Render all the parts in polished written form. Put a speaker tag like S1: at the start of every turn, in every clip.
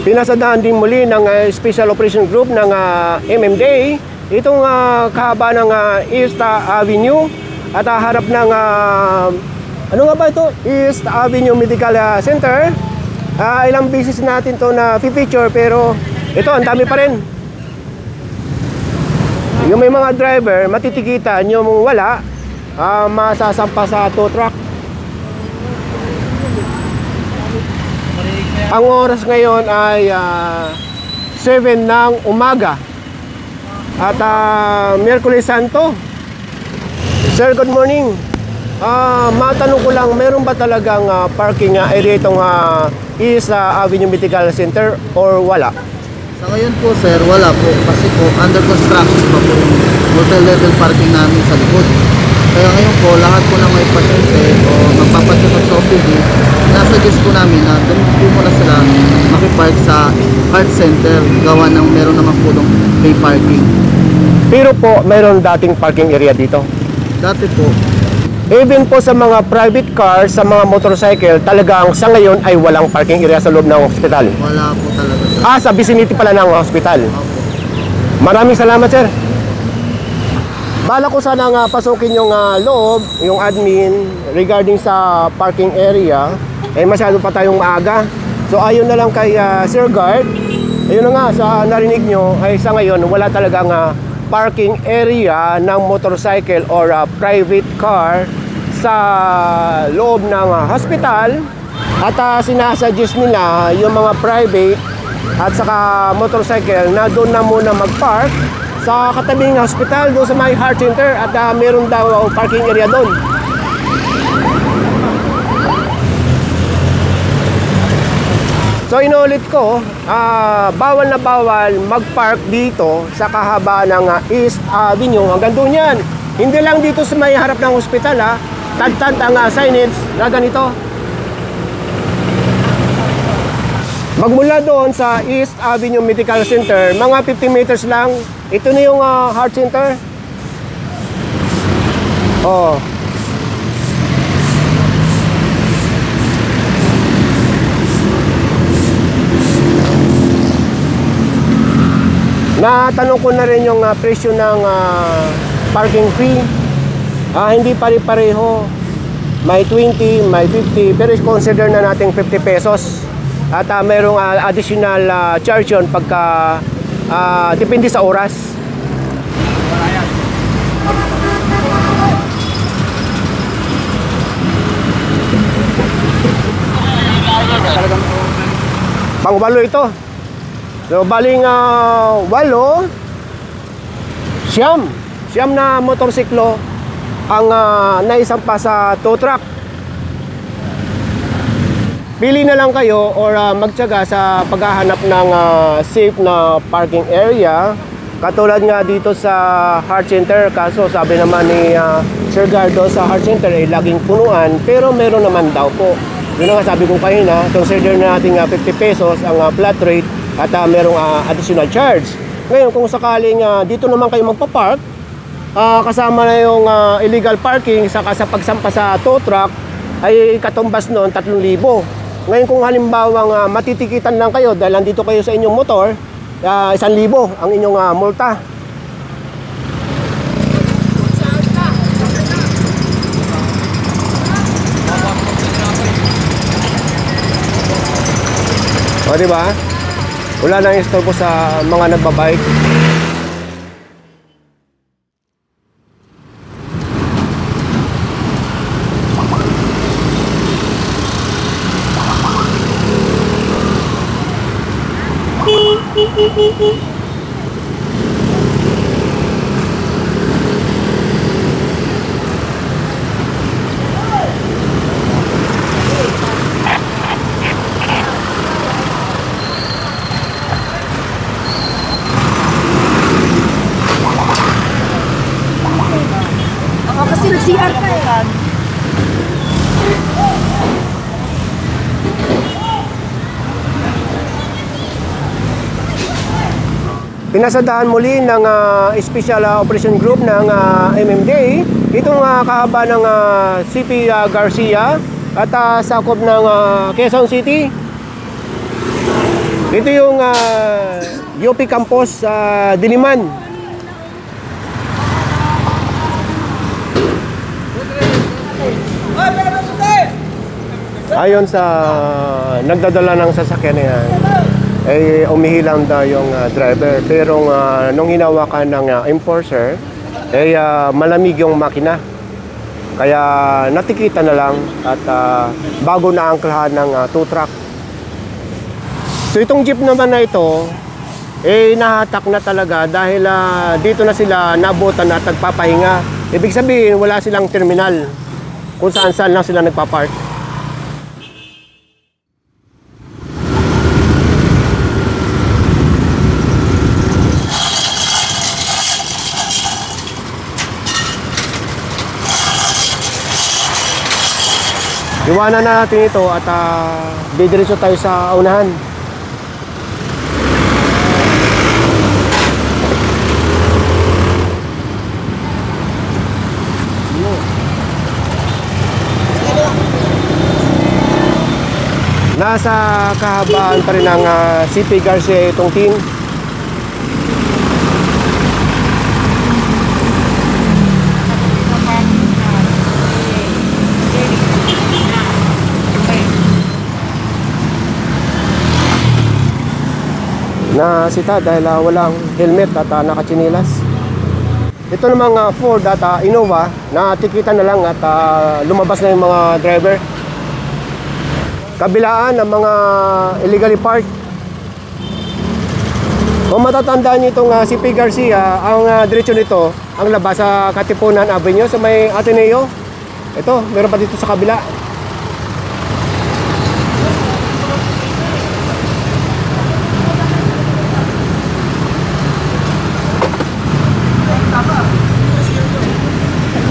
S1: Pinasadahan din muli ng Special Operation Group ng MMDA itong kahaba ng East Avenue at harap ng ano nga ba ito? East Avenue Medical Center. Ilang beses natin to na feature pero ito ang dami pa rin. Yung may mga driver matitikitan, yung wala masasampa sa tow truck. Ang oras ngayon ay 7 ng umaga at Miyerkules Santo. Sir, good morning. Matanong ko lang, meron ba talagang parking area itong East Avenue Medical Center or wala?
S2: Sa ngayon po sir, wala po kasi po under construction pa po yung multi-level parking namin sa likod. Kaya ngayon po, lahat po na may pasyente o magpapacheck sa OPD, nasuggest po namin na doon po muna sila makipark sa heart center, gawa ng meron naman po ng pay parking.
S1: Pero po, meron dating parking area dito?
S2: Dati po.
S1: Even po sa mga private cars, sa mga motorcycle, talagang sa ngayon ay walang parking area sa loob ng hospital?
S2: Wala po talaga sir.
S1: Sa vicinity pala ng hospital?
S2: Opo.
S1: Maraming salamat sir. Bala ko sana nga pasukin yung loob, yung admin regarding sa parking area. Masyado pa tayong maaga. So ayon na lang kay Sir Guard. Ayun na nga, sa narinig nyo ay sa ngayon wala talagang parking area ng motorcycle or private car sa loob ng hospital. At sinasuggest nila yung mga private at saka motorcycle na doon na muna mag-park sa katabing hospital, doon sa may heart center, at meron daw parking area doon. So inulit ko, bawal na bawal mag-park dito sa kahaba ng East Avenue hanggang doon yan. Hindi lang dito sa may harap ng hospital tagtad ang signage na ganito. Magmula doon sa East Avenue Medical Center, mga 50 meters lang. Ito na yung heart center. Natanong ko na rin yung presyo ng parking fee. Hindi pare-pareho. May 20, may 50, pero consider na natin 50 pesos. At merong additional charge yun pagka depende sa oras. Pang-walo ito. So baling 8, siyam na motorsiklo ang naisampa sa tow truck. Pili na lang kayo or magtiyaga sa paghahanap ng safe na parking area. Katulad nga dito sa heart center, kaso sabi naman ni Sir Gardo sa heart center ay laging punuan, pero meron naman daw po. Yun nga sabi ko kanina, consider natin 50 pesos ang flat rate at merong additional charge. Ngayon kung sakaling dito naman kayo magpa-park, kasama na yung illegal parking saka sa pagsampa sa tow truck ay katumbas noon 3,000. Ngayon kung halimbawa matitikitan lang kayo dahil nandito kayo sa inyong motor, 1,000 ang inyong multa. O diba? Wala nang istorbo sa mga nagbabike.
S3: Kasi nag-CR ka eh.
S1: Pinasadahan muli ng Special Operation Group ng MMDA itong kahaba ng CP Garcia at sakop ng Quezon City. Ito yung UP Campus sa Diliman. Ayon sa nagdadala ng sasakyan na yan, ay umihilang daw yung driver. Pero nung hinawakan ng enforcer, ay malamig yung makina. Kaya natikita na lang at bago na angklahan ng tow truck. So itong jeep naman na ito, nahatak na talaga dahil dito na sila nabutan at nagpapahinga. Ibig sabihin, wala silang terminal kung saan-saan lang sila nagpapark. Iwanan na natin ito at didiretso tayo sa unahan. Nasa kahabaan pa rin ng CP Garcia itong team. Nasita dahil walang helmet at nakatsinilas. Ito namang Ford at Innova, natikitan na lang at lumabas na yung mga driver. Kabilaan ng mga illegally parked. Kung matatandaan nyo itong CP Garcia, ang diretsyo nito, ang labas sa Katipunan Avenue sa may Ateneo. Ito, meron pa dito sa kabila.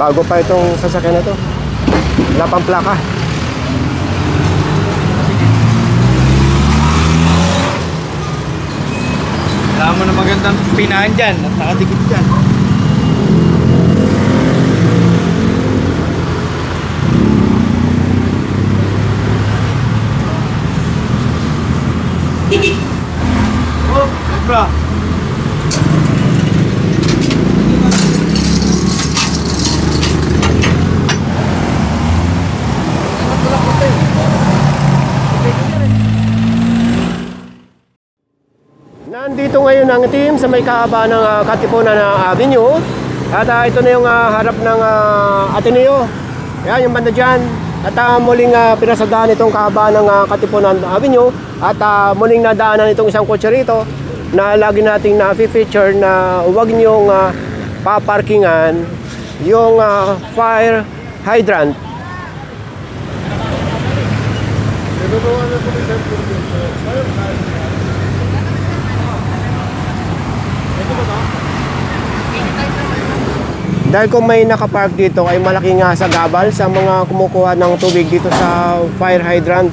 S1: Bago pa itong sasakyan na ito. Wala pang plaka.
S4: Kailangan mo na magandang pinahan dyan at nakadikit dyan. Oh, bro.
S1: Nandito ngayon ang team sa may kahabaan ng Katipunan Avenue. At ito na yung harap ng Ateneo. Yan yung banda dyan. At muling pinasadaan itong kahabaan ng Katipunan Avenue. At muling nadaanan itong isang kotse rito na lagi nating na-feature na huwag niyong paparkingan yung fire hydrant. Dahil kung may nakapark dito ay malaking sagabal sa mga kumukuha ng tubig dito sa fire hydrant.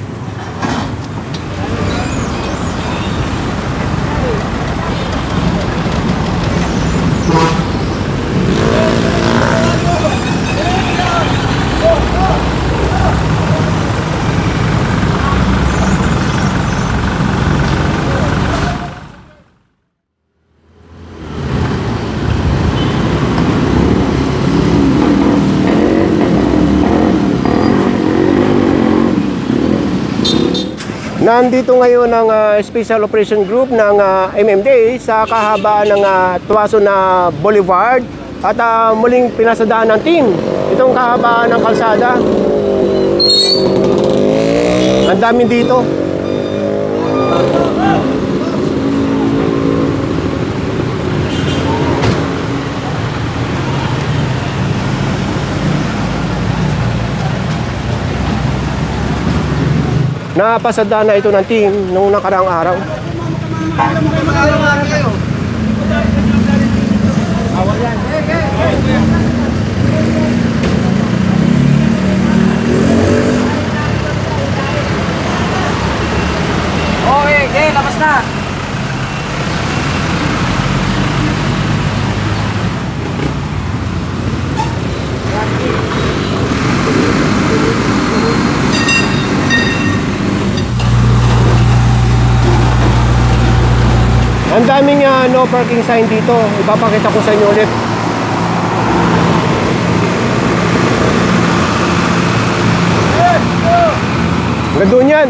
S1: Nandito ngayon ang Special Operation Group ng MMDA sa kahabaan ng Tuwaso na Boulevard at muling pinasadaan ng team itong kahabaan ng kalsada. Ang dami dito. Napasada na ito ng team nung nakaraang araw.
S4: Okay, labas na.
S1: niya no parking sign dito. Ipapakita ko sa inyo ulit. Gandun yan.